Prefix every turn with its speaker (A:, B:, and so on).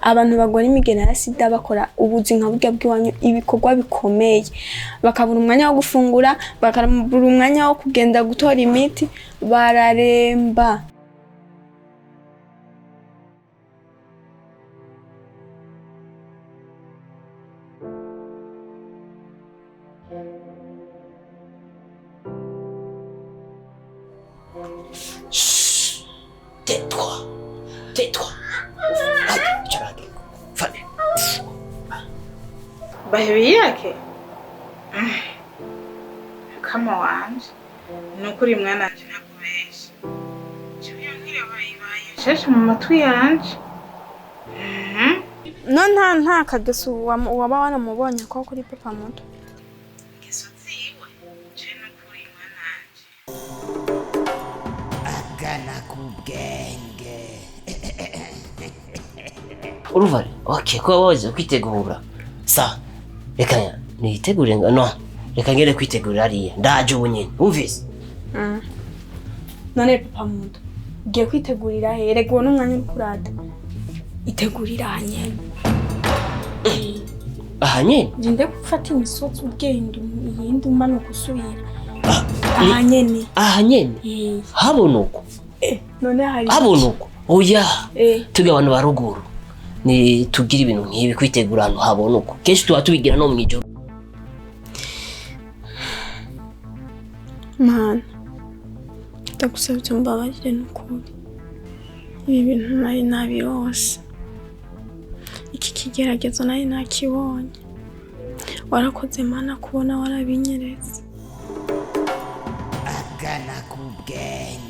A: abantu bagora imigera ya sida bakora ubuzi nka burya bw'iwanyu ibikorwa bikomeye bakabura umwanya wo gufungura bakabura umwanya wo kugenda gutora imiti bararemba.
B: Tais-toi. Tais-toi. Fallait.
C: Baby yake. Kama wanje. Nukuri mwana wanje nakubesha. Cyo nkire bayibaye. Sheshe mu matwi yanje.
A: Nta kageso waba wanamubonye ko kuri papa muto.
C: Geso ziwe. Je nukuri mwana wanje.
B: Akana kubwenge. Uruvare, okay, ko waje kwitegura. Sa, reka nitegure no. Reka ngere kwitegura ariya. Ndaje ubunyene. Umvise?
A: None papa muto. Giye kwitegurira herego n'umwanya uri kurata. Itegurira hanyene.
B: Ahanyene?
A: Ndinde gufata imisozi ugenda iyindi umano gusubira. Ahanyene.
B: Ahanyene? Habonuko.
A: None hari.
B: Habonuko. Oya. Tuge abantu baruguru. Ni tugira ibintu nk'ibi kwitegura hano habonuko. Kenshi tuba tubigira no mwijoro.
A: Man. Ndagusabye mbabarire n'ukuri. Ibi bintu nari nabirose. Iki kigeragezo nari nakibonye. Warakoze Mana kubona warabinyeretse.
B: Akana kubwenge.